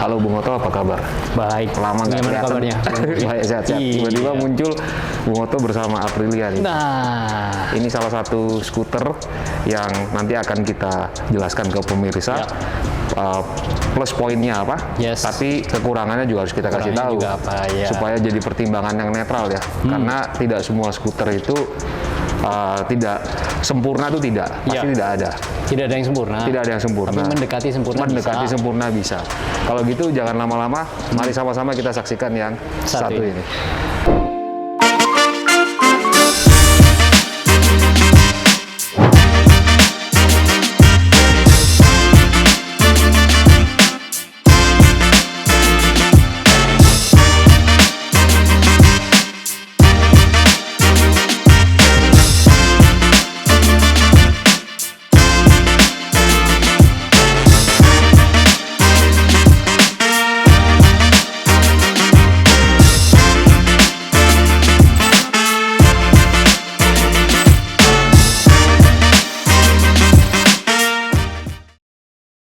Halo Bung Oto, apa kabar? Baik. Lama nggak Gimana kelihatan. kabarnya? Baik, sehat-sehat. Iya. Tiba-tiba muncul Bung Oto bersama Aprilia nih. Nah, Ini salah satu skuter yang nanti akan kita jelaskan ke pemirsa. Ya. Plus poinnya apa? Yes. Tapi kekurangannya juga harus kita kasih tahu Kekurangannya juga apa, ya. supaya jadi pertimbangan yang netral ya. Karena tidak semua skuter itu tidak sempurna, tuh tidak pasti Ya. tidak ada. tidak ada yang sempurna. Tidak ada yang sempurna. Tapi mendekati sempurna Mendekati bisa. sempurna bisa. Kalau gitu jangan lama-lama. Mari sama-sama kita saksikan yang Satu satu ini. ini.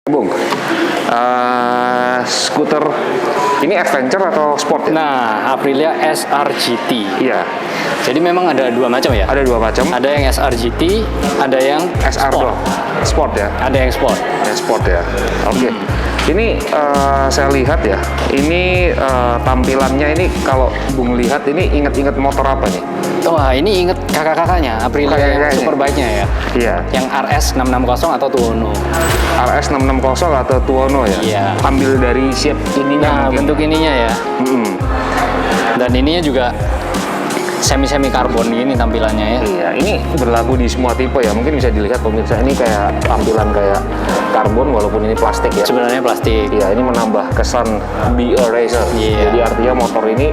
Bung, skuter ini adventure atau sport ya? Nah, Aprilia SRGT. Iya, Jadi memang ada dua macam ya. ada dua macam. Ada yang SRGT, ada yang SR sport. doang. Sport ya? Ada yang sport. Ya, sport ya. Oke. Ini saya lihat ya. Ini tampilannya ini kalau Bung lihat ini inget-inget motor apa nih? Wah, ini inget kakak-kakaknya Aprilia yang Kakak-kakaknya. superbike-nya ya. Iya. Yang RS 660 atau Tuono. RS 660 atau Tuono ya? Iya. Ambil dari shape ininya Nah, mungkin. bentuk ininya ya. Mm-mm. Dan ininya juga semi-semi karbon gini tampilannya ya. Iya, ini berlaku di semua tipe ya. Mungkin bisa dilihat pemirsa, ini kayak tampilan kayak karbon walaupun ini plastik ya. Sebenarnya plastik. Iya, ini menambah kesan be a racer. Iya. Jadi artinya motor ini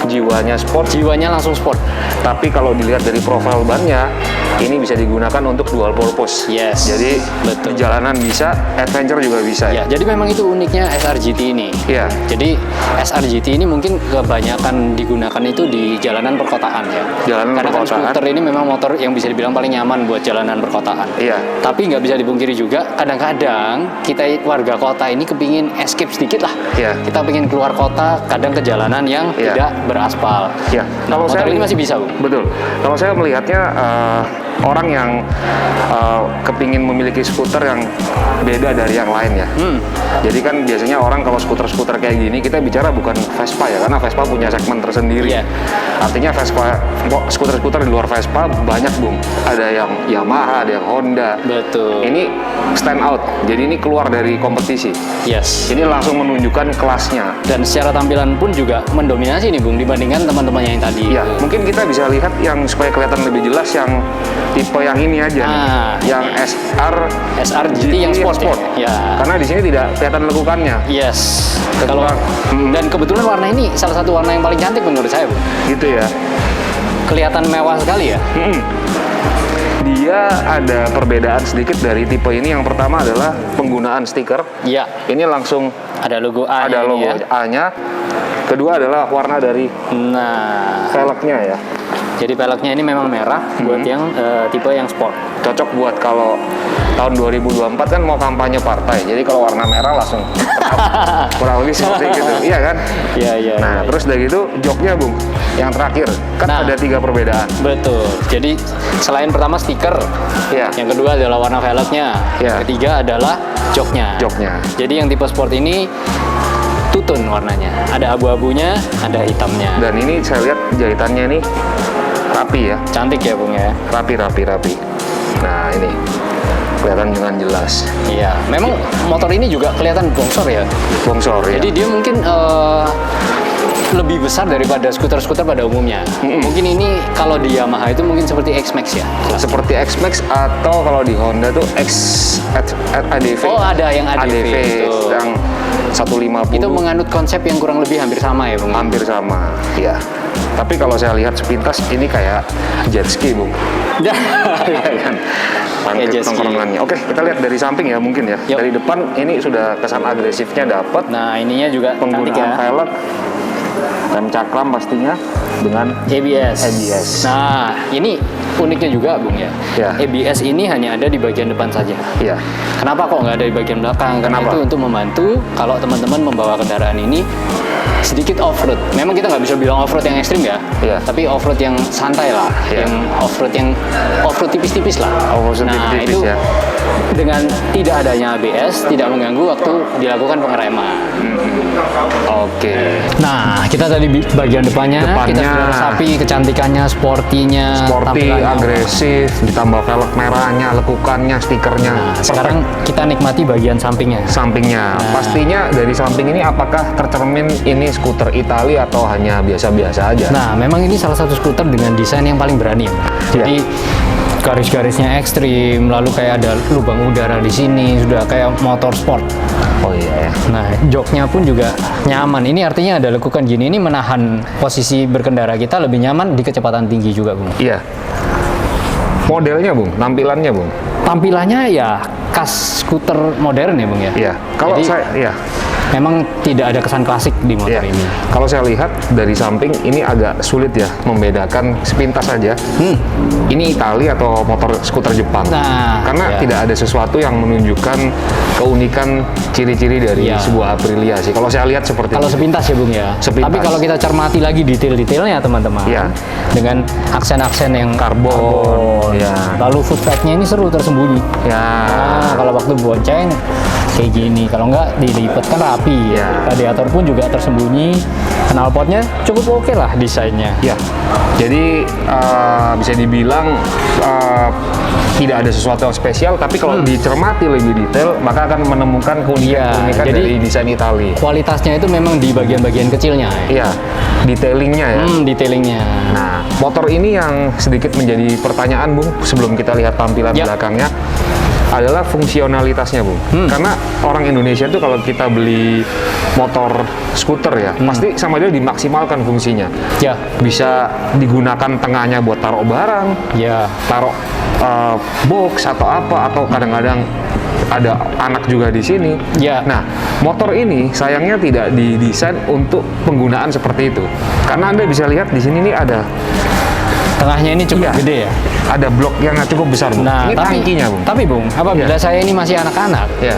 jiwanya sport. Jiwanya langsung sport. Tapi kalau dilihat dari profil bannya, ini bisa digunakan untuk dual purpose. Yes, Jadi betul. di jalanan bisa, adventure juga bisa Ya, jadi memang itu uniknya SRGT ini. Iya. Jadi SRGT ini mungkin kebanyakan digunakan itu di jalanan perkotaan ya. Jalanan Karena perkotaan. kan skuter ini memang motor yang bisa dibilang paling nyaman buat jalanan perkotaan. Iya. Tapi nggak bisa dipungkiri juga, kadang-kadang kita warga kota ini kepingin escape sedikit lah. Iya. Kita pengen keluar kota, kadang ke jalanan yang Iya. tidak beraspal. Ya, Nah, motor ini masih bisa, Bu. Betul. Kalau saya melihatnya orang yang kepingin memiliki skuter yang beda dari yang lain ya. Jadi kan biasanya orang kalau skuter-skuter kayak gini kita bicara bukan Vespa ya, karena Vespa punya segmen tersendiri. Iya. Artinya Vespa, skuter-skuter di luar Vespa banyak Bung. Ada yang Yamaha, ada yang Honda. Betul. Ini stand out. Jadi ini keluar dari kompetisi. Yes. Ini langsung menunjukkan kelasnya. Dan secara tampilan pun juga mendominasi nih, Bung, dibandingkan teman-temannya yang tadi. Ya, mungkin kita bisa lihat yang supaya kelihatan lebih jelas yang tipe yang ini aja nih. Ah, Yang SRGT yang sport. Ya. Karena di sini tidak kelihatan lekukannya. Yes. Kalau dan kebetulan warna ini salah satu warna yang paling cantik menurut saya, Bu. Gitu ya. Kelihatan mewah sekali ya. Dia ada perbedaan sedikit dari tipe ini. Yang pertama adalah penggunaan stiker. Iya. Ini langsung Ada logo A. ada logo ya. A-nya. Kedua adalah warna dari Nah, velgnya ya. jadi peleknya ini memang merah buat yang tipe yang sport. Cocok buat kalau tahun 2024 kan mau kampanye partai. Jadi kalau warna merah langsung kurang lebih seperti gitu. Iya kan? Iya, iya. Nah, iya. terus dari gitu joknya Bung, yang terakhir kan Nah. ada 3 perbedaan. Betul. Jadi selain pertama stiker, Iya. yang kedua adalah warna velgnya, Iya. yang ketiga adalah joknya. Joknya. Jadi yang tipe sport ini tutun warnanya. Ada abu-abunya, ada hitamnya. Dan ini saya lihat jahitannya nih rapi ya, Cantik ya, Bung ya. rapi. Nah ini kelihatan dengan jelas Iya. Memang motor ini juga kelihatan bongsor ya. bongsor ya. Jadi dia mungkin lebih besar daripada skuter-skuter pada umumnya. Mungkin ini kalau di Yamaha itu mungkin seperti X-Max ya. Seperti X-Max atau kalau di Honda tuh ADV. Oh, ada yang ADV, itu. yang 150. Itu menganut konsep yang kurang lebih hampir sama ya, Bung. hampir sama, ya. Tapi kalau saya lihat sepintas ini kayak jet ski, Bung. Iya kan? Kayak jet ski. Tongkrongannya. Oke, kita lihat dari samping ya mungkin ya. Yuk. Dari depan ini sudah kesan agresifnya dapat. Nah, ininya juga cantik Penggunaan ya. velg Rem cakram pastinya dengan ABS. ABS. Nah, ini uniknya juga, Bung ya. Ya. ABS ini hanya ada di bagian depan saja. Iya. Kenapa kok nggak ada di bagian belakang? Karena Kenapa? itu untuk membantu kalau teman-teman membawa kendaraan ini sedikit off-road. Memang kita nggak bisa bilang off-road yang ekstrim ya. Iya. Tapi off-road yang santai lah. Iya. Yang off-road tipis-tipis lah. Off-road Nah, tipis-tipis itu ya. dengan tidak adanya ABS, tidak mengganggu waktu dilakukan pengereman. Oke. Nah, kita tadi bagian depannya, kita sudah resapi kecantikannya, sportinya, Sporty, tampilannya. agresif, ditambah velg merahnya, lekukannya, stikernya. Nah, sekarang kita nikmati bagian sampingnya. Sampingnya, pastinya dari samping ini apakah tercermin ini skuter Italia atau hanya biasa-biasa aja? Nah, memang ini salah satu skuter dengan desain yang paling berani. Iya. Jadi garis-garisnya ekstrim, lalu kayak ada lubang udara di sini, sudah kayak motor sport. Oh iya ya. Nah, joknya pun juga nyaman. Ini artinya ada lekukan gini, ini menahan posisi berkendara kita lebih nyaman di kecepatan tinggi juga, Bung. Iya. Modelnya, Bung, tampilannya, Bung. Tampilannya ya khas skuter modern ya, Bung ya. Iya. Kalau Jadi, saya, iya. memang tidak ada kesan klasik di motor Iya. ini. Kalau saya lihat dari samping ini agak sulit ya membedakan sepintas saja. Ini Italia atau motor skuter Jepang. Nah, karena ya. tidak ada sesuatu yang menunjukkan keunikan ciri-ciri dari Iya. sebuah Aprilia sih. Kalau saya lihat seperti Kalau itu. sepintas ya, Bung ya. Sepintas. Tapi kalau kita cermati lagi detail-detailnya, teman-teman, Iya. dengan aksen-aksen yang Karbon, ya. Lalu footpad-nya ini seru tersembunyi. Ya. Nah, kalau waktu bonceng kayak gini, kalau nggak dilipet kan rapi. Ya. Radiator pun juga tersembunyi. Knalpotnya cukup oke lah desainnya. Ya, jadi bisa dibilang tidak ada sesuatu yang spesial, tapi kalau dicermati lebih detail, maka akan menemukan keunikan jadi- dari desain Italia. Kualitasnya itu memang di bagian-bagian kecilnya. Iya, detailingnya ya. Detailingnya. Nah, motor ini yang sedikit menjadi pertanyaan, Bung, sebelum kita lihat tampilan Ya. belakangnya, adalah fungsionalitasnya, Bung. Karena orang Indonesia tuh kalau kita beli motor skuter ya, pasti sama dia dimaksimalkan fungsinya. Ya, Bisa digunakan tengahnya buat taruh barang, ya. taruh box atau apa, atau kadang-kadang ada anak juga di sini. Ya. Nah, motor ini sayangnya tidak didesain untuk penggunaan seperti itu. Karena Anda bisa lihat di sini nih ada Tengahnya ini cukup Iya. gede ya. ada blok yang cukup besar, Bung. Nah, Ini tangkinya, Bung. Tapi Bung, apabila Iya. saya ini masih anak-anak, Ya,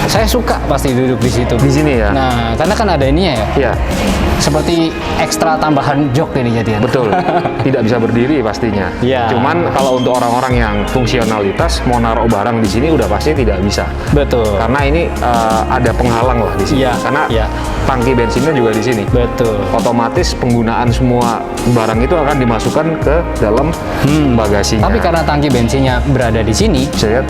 saya suka pasti duduk di situ. di sini ya. Nah, karena kan ada ininya ya, Ya, seperti ekstra tambahan jok ini jadinya. betul. Tidak bisa berdiri pastinya. Iya. Cuman kalau untuk orang-orang yang fungsionalitas mau naruh barang di sini udah pasti tidak bisa. Betul. Karena ini ada penghalang lah di sini. Iya, Karena iya. tangki bensinnya juga di sini. Betul. Otomatis penggunaan semua barang itu akan dimasukkan ke dalam bagasinya. Tapi karena tangki bensinnya berada di sini, bisa lihat,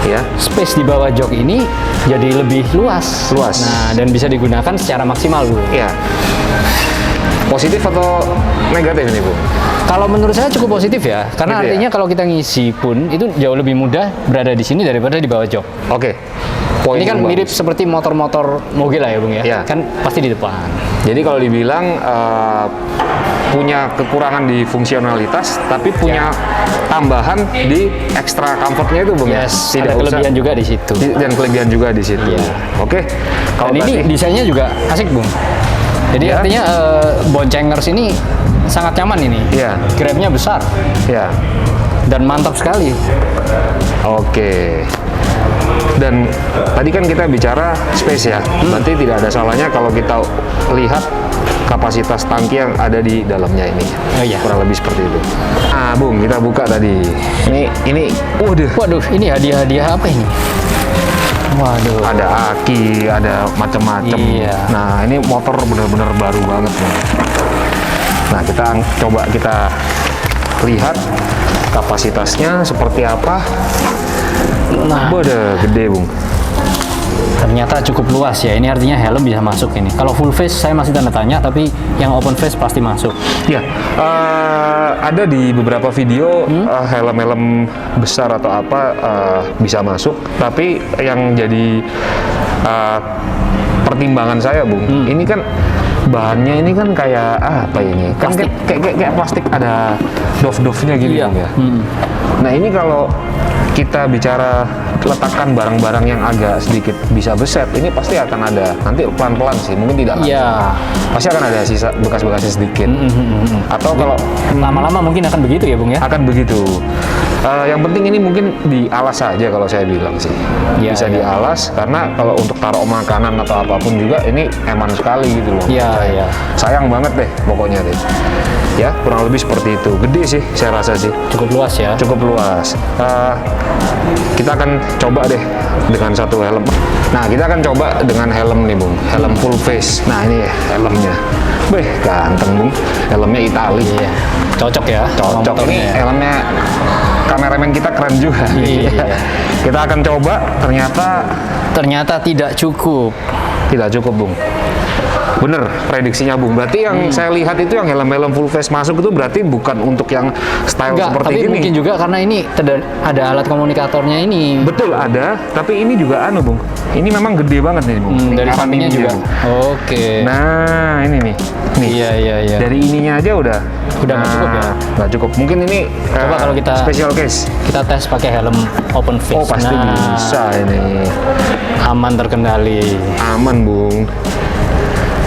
ya. space di bawah jok ini jadi lebih luas. Luas. Nah, dan bisa digunakan secara maksimal, Bu. Ya. Positif atau negatif ini, Bu? Kalau menurut saya cukup positif ya, karena Gitu ya? artinya kalau kita ngisi pun itu jauh lebih mudah berada di sini daripada di bawah jok. Oke. Poin Ini kan yang mirip bagus. seperti motor-motor moge lah ya, Bung ya. Iya. Kan pasti di depan. Jadi kalau dibilang punya kekurangan di fungsionalitas, tapi punya tambahan di ekstra comfortnya itu, Bung. ya? Yes, ada kelebihan juga di situ. Dan kelebihan juga di situ. Iya. Oke. Kalau Dan ini tadi- desainnya juga asik, Bung. Jadi Iya. artinya boncengers ini sangat nyaman ini. Iya. Grabnya besar ya. dan mantap sekali. Oke. Dan tadi kan kita bicara space ya, berarti tidak ada salahnya kalau kita lihat kapasitas tangki yang ada di dalamnya ini. Oh, iya. Kurang lebih seperti itu. Nah, Bung, kita buka tadi. Ini, waduh, Waduh, ini hadiah-hadiah apa ini? Waduh. ada aki, ada macam-macam. Iya. Nah, ini motor benar-benar baru banget, Bung. Nah, coba kita lihat kapasitasnya seperti apa. Nah, Waduh, gede, Bung. ternyata cukup luas ya. Ini artinya helm bisa masuk ini. Kalau full face saya masih tanda tanya, tapi yang open face pasti masuk. Ya, ada di beberapa video helm-helm besar atau apa bisa masuk, tapi yang jadi pertimbangan saya, Bung, ini kan bahannya ini kan kayak apa ini? Kan Plastik. kayak plastik, ada doff-doffnya gini, Iya. Bung, ya. Nah, ini kalau kita bicara letakkan barang-barang yang agak sedikit bisa beset, ini pasti akan ada nanti pelan-pelan sih, mungkin tidak langsung. Iya. Pasti akan ada sisa bekas-bekasnya sedikit. Atau kalau Lama-lama mungkin akan begitu ya, Bung ya? akan begitu. Yang penting ini mungkin dialas saja kalau saya bilang sih. Iya, Bisa iya. dialas karena kalau untuk taruh makanan atau apapun juga ini eman sekali gitu loh. Iya, iya. Sayang banget deh pokoknya deh. Ya, kurang lebih seperti itu. Gede sih saya rasa sih. Cukup luas ya. Cukup luas. Kita akan coba deh dengan satu helm. Nah, kita akan coba dengan helm nih, Bung. Helm full face. Nah, ini ya helmnya. Beh, ganteng, Bung. Helmnya Itali. Iya. Cocok ya. sama Cocok. Ini motornya ya. helmnya kameramen kita keren juga. Iya. Kita akan coba, Ternyata tidak cukup. tidak cukup, Bung. Bener prediksinya, Bung. Berarti yang saya lihat itu yang helm-helm full face masuk itu berarti bukan untuk yang style Enggak, seperti tapi ini. mungkin juga karena ini ada alat komunikatornya ini. Betul ada, tapi ini juga Bung. Ini memang gede banget nih, Bung. Ini Dari kanan sampingnya ininya, juga. Bung. Oke. Nah, ini nih. Nih. Iya. Dari ininya aja udah nggak cukup ya? Nggak cukup. Mungkin ini Coba kalau kita special case. Kita tes pakai helm open face. Oh, pasti bisa ini. Aman terkendali. Aman, Bung.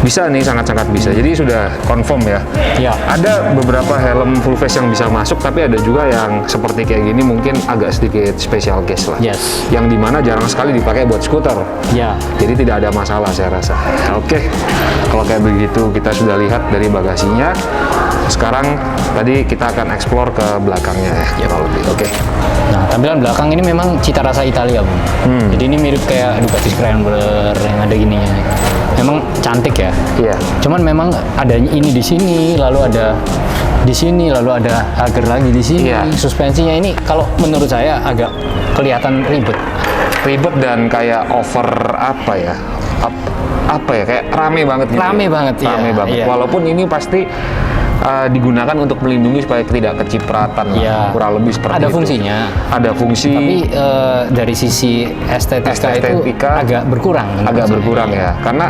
Bisa nih, sangat-sangat bisa. Jadi sudah confirm ya. Ya. Ada beberapa helm full face yang bisa masuk, tapi ada juga yang seperti kayak gini mungkin agak sedikit special case lah. Yes. Yang dimana jarang sekali dipakai buat skuter. Ya. Jadi tidak ada masalah saya rasa. Oke, kalau kayak begitu kita sudah lihat dari bagasinya. Sekarang tadi kita akan explore ke belakangnya ya, kurang lebih. Oke. Nah, tampilan belakang ini memang cita rasa Italia, Bung. Jadi ini mirip kayak Ducati Scrambler yang ada gininya. Memang cantik ya. Iya. Cuman memang ada ini di sini, lalu ada di sini, lalu ada agar lagi di sini. Iya. Suspensinya ini kalau menurut saya agak kelihatan ribet. Ribet dan kayak over apa ya? Apa ya? Kayak rame banget gitu. Rame banget, iya. Rame banget. Iya. Walaupun ini pasti digunakan untuk melindungi supaya tidak kecipratan lah. Iya. Kurang lebih seperti Ada itu. fungsinya. Ada fungsi. Tapi dari sisi estetika itu Estetika agak berkurang. menurut agak saya. berkurang ya, karena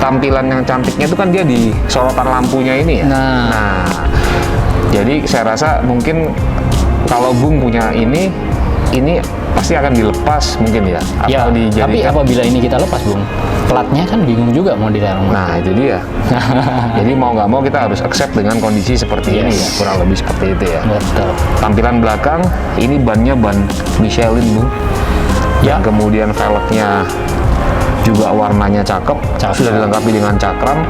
tampilan yang cantiknya itu kan dia di sorotan lampunya ini ya. Nah. Jadi saya rasa mungkin kalau Bung punya ini pasti akan dilepas mungkin ya, atau Ya, tapi dijadikan. apabila ini kita lepas, Bung, platnya kan bingung juga mau ditaruh. Nah, itu dia. Jadi mau nggak mau kita harus accept dengan kondisi seperti ini ya, kurang lebih seperti itu ya. Betul. Tampilan belakang ini bannya ban Michelin, Bung. Ya. Dan kemudian velgnya juga warnanya cakep, Cakep. sudah dilengkapi dengan cakram,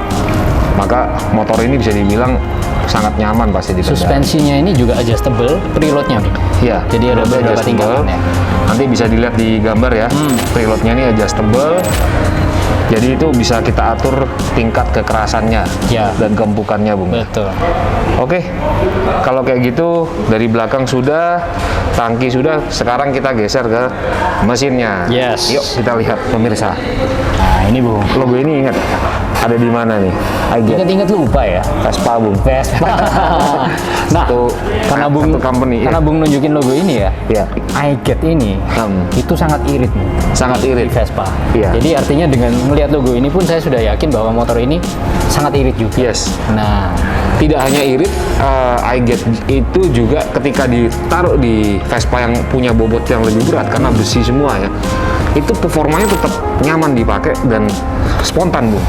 maka motor ini bisa dibilang sangat nyaman pasti di kendaraan. Suspensinya ini juga adjustable, preloadnya. Iya. Jadi ada preloadnya beberapa adjustable. tingkatan ya. Nanti bisa dilihat di gambar ya. Preloadnya ini adjustable. Jadi itu bisa kita atur tingkat kekerasannya Ya. dan keempukannya, Bung. Betul. Oke, kalau kayak gitu dari belakang sudah, tangki sudah, sekarang kita geser ke mesinnya. Yes. Yuk kita lihat pemirsa. Nah, ini, Bung. Logo ini ingat ada di mana nih? Aja. Ingat-ingat lupa ya. Vespa, Bung. Vespa. Nah, karena Bung satu company, karena iya. Bung nunjukin logo ini ya. Ya, iGet ini itu sangat irit nih. sangat Di irit. Vespa. Iya. Jadi artinya dengan melihat logo ini pun saya sudah yakin bahwa motor ini sangat irit juga. Yes. Nah, Tidak hanya irit, iGet itu juga ketika ditaruh di Vespa yang punya bobot yang lebih berat karena besi semua ya, itu performanya tetap nyaman dipakai dan spontan, Bung.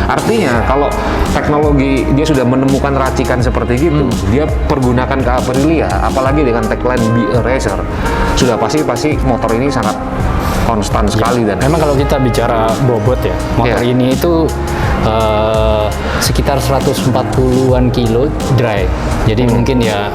Artinya kalau teknologi dia sudah menemukan racikan seperti gitu, dia pergunakan ke Aprilia, apalagi dengan tagline Be a Racer, sudah pasti motor ini sangat konstan sekali dan memang kalau kita bicara bobot ya, motor Iya. ini itu sekitar 140-an kilo dry. Jadi mungkin ya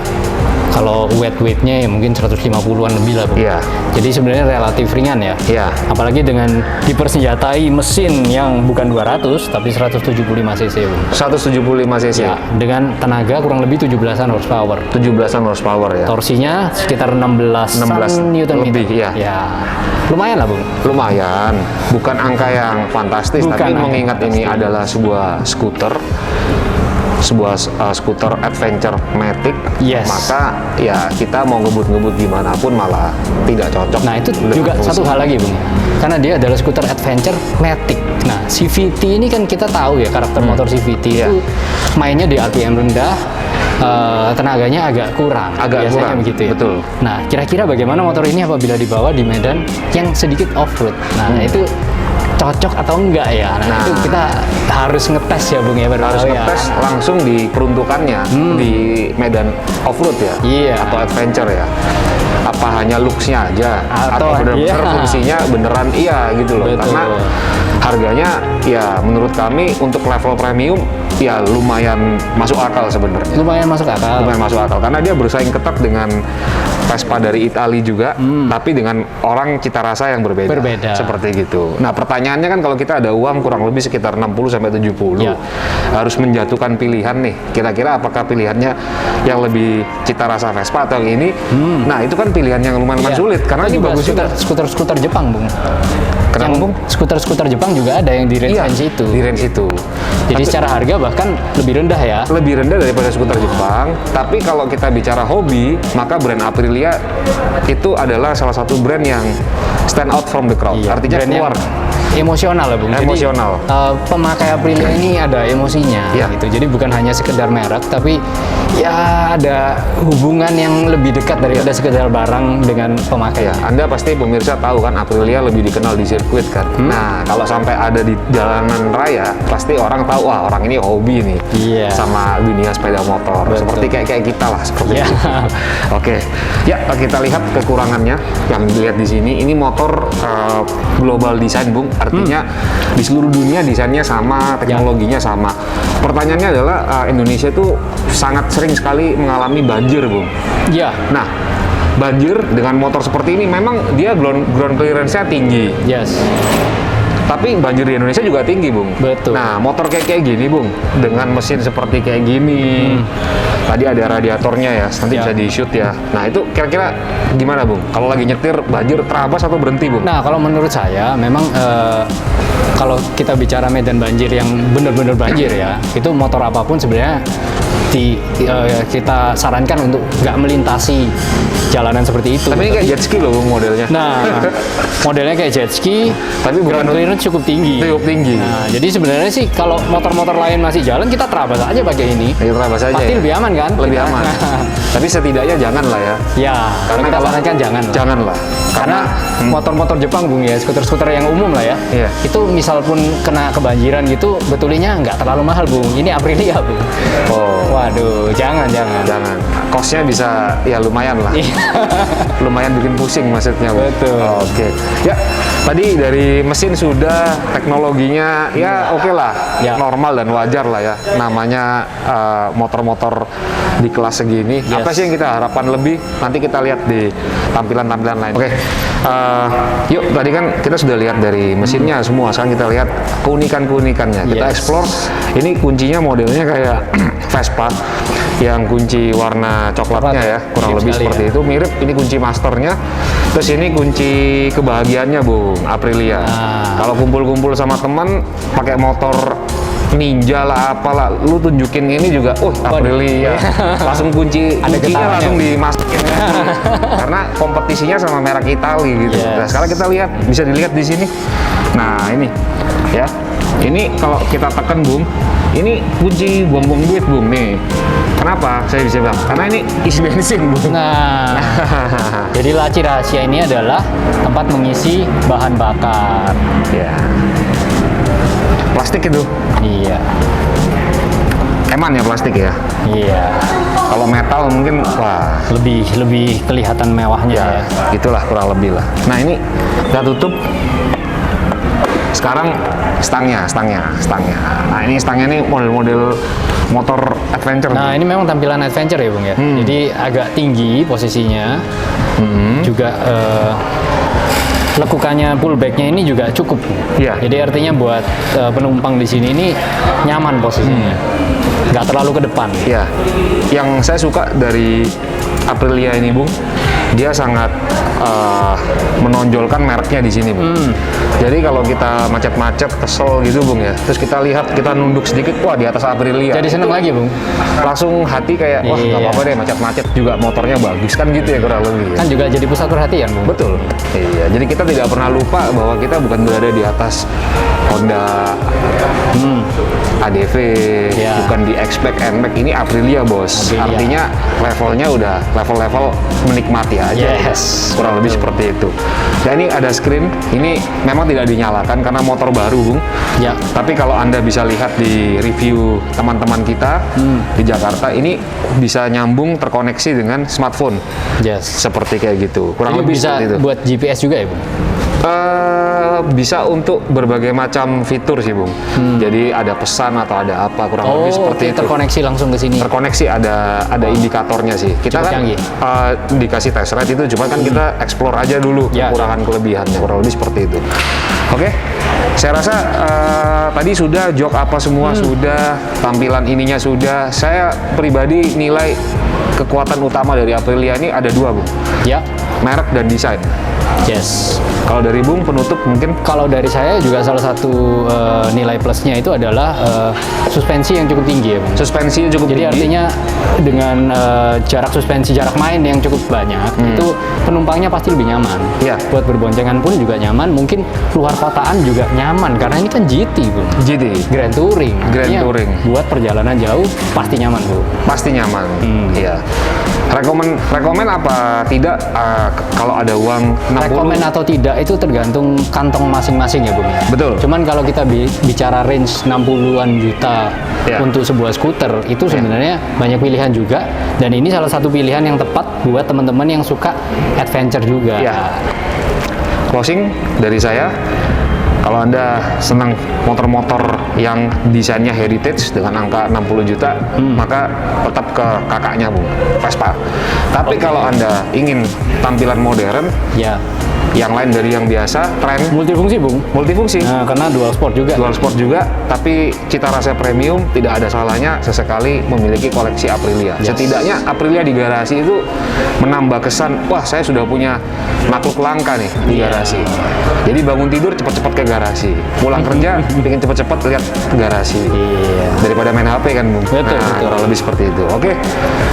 kalau wet weight-nya ya mungkin 150-an lebih lah, Bung. Iya. Jadi sebenarnya relatif ringan ya. Iya. Apalagi dengan dipersenjatai mesin yang bukan 200 tapi 175 cc, Bung. 175 cc, Ya, dengan tenaga kurang lebih 17-an horsepower. 17-an horsepower ya. Torsinya sekitar 16 Newton lebih, iya. Ya. Lumayan lah, Bung. Lumayan, bukan angka yang fantastis, Bukan tapi angka mengingat ini fantastis. adalah sebuah skuter adventure matic, Yes. maka ya kita mau ngebut-ngebut gimana pun malah tidak cocok. Nah, itu dengan juga fungsi. satu hal lagi, Bung. Karena dia adalah skuter adventure matic. Nah, CVT ini kan kita tahu ya karakter motor CVT Iya. itu mainnya di RPM rendah, tenaganya agak kurang. Agak Biasanya kurang, begitu ya. betul. Nah, kira-kira bagaimana motor ini apabila dibawa di medan yang sedikit off-road? Nah, itu cocok atau enggak ya? Nah, itu kita harus ngetes ya Bung ya, baru Harus tahu ya. ngetes langsung di peruntukannya di medan off-road ya, Iya. atau adventure ya. Apa hanya looks-nya aja, Atau- atau benar-benar iya. fungsinya beneran iya gitu loh. Betul. Karena harganya ya menurut kami untuk level premium ya lumayan masuk akal sebenarnya. Lumayan masuk akal. Lumayan masuk akal karena dia bersaing ketat dengan Vespa dari Italia juga, tapi dengan orang cita rasa yang berbeda. Berbeda. Seperti gitu. Nah, pertanyaannya kan kalau kita ada uang kurang lebih sekitar 60 sampai 70, Ya. harus menjatuhkan pilihan nih. Kira-kira apakah pilihannya yang lebih cita rasa Vespa atau yang ini? Nah, itu kan pilihan yang lumayan Iya. sulit karena Ada ini juga bagus juga. skuter-skuter Jepang, Bung. Kenapa, Yang Bung? Skuter-skuter Jepang juga ada yang di range Iya, itu. di range itu. Jadi Tapi- secara harga bahkan lebih rendah ya. lebih rendah daripada skuter Jepang, tapi kalau kita bicara hobi, maka brand Aprilia itu adalah salah satu brand yang stand out from the crowd. Iya, Artinya brand yang keluar. emosional lah Bung. Emosional. Jadi pemakai Aprilia ini ada emosinya Iya. gitu. Jadi bukan hanya sekedar merek, tapi ya ada hubungan yang lebih dekat daripada sekedar barang dengan pemakai. Ya, Anda pasti pemirsa tahu kan Aprilia lebih dikenal di sirkuit kan. Nah, kalau sampai ada di jalanan raya, pasti orang tahu wah orang ini hobi nih Iya. sama dunia sepeda motor. Betul. Seperti kayak kita lah seperti Iya. itu. Oke, ya kita lihat kekurangannya yang dilihat di sini. Ini motor global design, Bung. Artinya di seluruh dunia desainnya sama, teknologinya sama. Pertanyaannya adalah Indonesia itu sangat sering sekali mengalami banjir, Bung. Iya. Nah, banjir dengan motor seperti ini memang dia ground clearance-nya tinggi. Yes. Tapi banjir di Indonesia juga tinggi, Bung. Betul. Nah, motor kayak gini, Bung, dengan mesin seperti kayak gini. Tadi ada radiatornya ya, nanti Ya. bisa di-shoot ya. Nah, itu kira-kira gimana, Bung? Kalau lagi nyetir banjir terabas atau berhenti, Bung? Nah, kalau menurut saya memang kalau kita bicara medan banjir yang benar-benar banjir ya, itu motor apapun sebenarnya kita sarankan untuk nggak melintasi jalanan seperti itu. Tapi ini kayak jet ski loh, Bung, modelnya. Nah, modelnya kayak jet ski, Tapi bukan ground clearance cukup tinggi. cukup tinggi. Nah, jadi sebenarnya sih kalau motor-motor lain masih jalan, kita terabas aja pakai ini. Ya, terabas aja Pasti ya. lebih aman kan? Lebih Kita- aman. Tapi setidaknya jangan lah ya. Ya, karena kita sarankan jangan lah. Jangan lah. Karena motor-motor Jepang Bung ya, skuter-skuter yang umum lah ya. Iya. Itu misal pun kena kebanjiran gitu, betulinya nggak terlalu mahal Bung. Ini Aprilia Bung. Oh, Waduh, jangan. jangan. Cost-nya bisa ya lumayan lah. Lumayan bikin pusing maksudnya, Bung. Betul. Oke. Ya, tadi dari mesin sudah, teknologinya ya oke lah. Ya. Normal dan wajar lah ya. Namanya motor-motor di kelas segini. Yes. Apa sih yang kita harapkan lebih? Nanti kita lihat di tampilan-tampilan lain. Oke. Yuk, tadi kan kita sudah lihat dari mesinnya semua. Sekarang kita lihat keunikan-keunikannya. Kita Yes. explore. Ini kuncinya modelnya kayak Vespa yang kunci warna coklatnya ya, kurang Mirip lebih sekali seperti ya. itu. Mirip, ini kunci masternya. Terus ini kunci kebahagiaannya, Bung, Aprilia. Nah. Kalau kumpul-kumpul sama teman pakai motor Ninja lah apalah, lu tunjukin ini juga, Aprilia. Langsung kuncinya Ada getarannya. langsung dimasukin. Karena kompetisinya sama merek Itali gitu. Yes. Nah, sekarang kita lihat, bisa dilihat di sini. Nah, ini ya. Ini kalau kita tekan, Bung, ini kunci buang-buang duit, Bung, nih. Kenapa saya bisa bilang? Karena ini isi bensin, Bung. Nah, jadi laci rahasia ini adalah tempat mengisi bahan bakar. Ya. Plastik itu. Iya. Eman ya plastik ya. Iya. Kalau metal mungkin wah Lebih kelihatan mewahnya ya. gitulah kurang lebih lah. Nah, ini kita tutup. Sekarang stangnya. Nah, ini stangnya nih model-model motor adventure. Nah, ini memang tampilan adventure ya, Bung ya. Jadi agak tinggi posisinya. Juga lekukannya pullbacknya ini juga cukup. Iya. Jadi artinya buat penumpang di sini ini nyaman posisinya. Nggak terlalu ke depan. Ya, yang saya suka dari Aprilia ini, Bung, dia sangat menonjolkan mereknya di sini, Bung. Jadi kalau kita macet-macet, kesel gitu, Bung ya, terus kita lihat, kita nunduk sedikit, wah di atas Aprilia. Jadi seneng lagi, Bung. Langsung hati kayak, wah nggak Iya. apa-apa deh, macet-macet juga motornya bagus kan gitu ya kurang lebih. Ya. Kan juga jadi pusat perhatian, Bung. Betul. Iya, jadi kita tidak pernah lupa bahwa kita bukan berada di atas Honda ADV, Ya. bukan di X-Pack, N-Max, ini Aprilia bos. Aprilia. Artinya levelnya udah level-level menikmati aja. Yes. Kurang lebih seperti itu. Dan ini ada screen, ini memang tidak dinyalakan karena motor baru Bung. Ya. Tapi kalau Anda bisa lihat di review teman-teman kita di Jakarta, ini bisa nyambung terkoneksi dengan smartphone. Yes. Seperti kayak gitu. Kurang Jadi lebih bisa seperti itu. buat GPS juga ya, Bung? Bisa untuk berbagai macam fitur sih Bung. Jadi ada pesan atau ada apa, kurang lebih seperti oke, itu. terkoneksi langsung ke sini. Terkoneksi ada indikatornya sih. Kita Cukup kan canggih. dikasih test ride itu, cuma kan kita explore aja dulu Ya. kekurangan kelebihannya, kurang lebih seperti itu. Oke, saya rasa tadi sudah jok apa semua sudah, tampilan ininya sudah. Saya pribadi nilai kekuatan utama dari Aprilia ini ada dua Bung, Ya. merek dan desain. Yes. Kalau dari Bung penutup mungkin Kalau dari saya juga salah satu nilai plusnya itu adalah suspensi yang cukup tinggi ya, Bung. suspensinya cukup Jadi tinggi. artinya dengan jarak suspensi, jarak main yang cukup banyak, itu penumpangnya pasti lebih nyaman. Iya. Buat berboncengan pun juga nyaman, mungkin luar kotaan juga nyaman karena ini kan GT, Bung. GT Grand Touring. Grand Artinya Touring. Buat perjalanan jauh pasti nyaman, Bu. pasti nyaman. Iya. Rekomen apa tidak kalau ada uang 60? Rekomen atau tidak itu tergantung kantong masing-masing ya, Bung. Betul. Cuman kalau kita bicara range 60-an juta Ya. untuk sebuah skuter, itu sebenarnya banyak pilihan juga, dan ini salah satu pilihan yang tepat buat teman-teman yang suka adventure juga. Ya. Closing dari saya, kalau Anda senang motor-motor yang desainnya heritage dengan angka 60 juta, maka tetap ke kakaknya Bung, Vespa. Tapi kalau Anda ingin tampilan modern, Ya. yang lain dari yang biasa, tren, Multifungsi, Bung. multifungsi, Nah, karena dual sport juga. dual sport juga, tapi cita rasa premium, tidak ada salahnya sesekali memiliki koleksi Aprilia. Yes. Setidaknya Aprilia di garasi itu menambah kesan, wah saya sudah punya makhluk langka nih di Iya. garasi. Jadi bangun tidur cepat-cepat ke garasi, pulang kerja pengen cepat-cepat lihat ke garasi. Iya. Daripada main HP kan Bung. Betul, Nah, betul. kurang lebih seperti itu. Oke,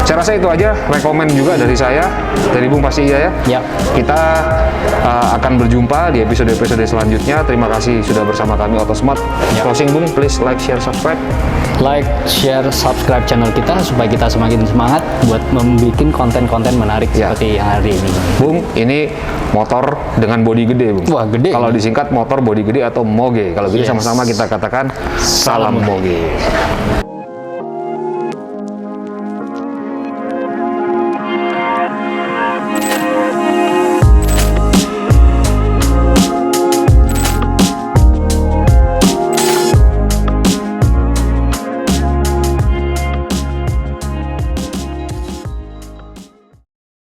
saya rasa itu aja. Rekomen juga dari saya, dari Bung pasti iya ya. Ya. Kita akan berjumpa di episode-episode selanjutnya. Terima kasih sudah bersama kami Otosmart. Ya. Closing Bung, please like, share, subscribe. Like, share, subscribe channel kita supaya kita semakin semangat buat membuat konten-konten menarik Ya. seperti yang hari ini. Bung, ini motor dengan bodi gede Bung. Wah, gede. Kalau disingkat motor bodi gede atau moge. Kalau gitu Yes. sama-sama kita katakan salam moge.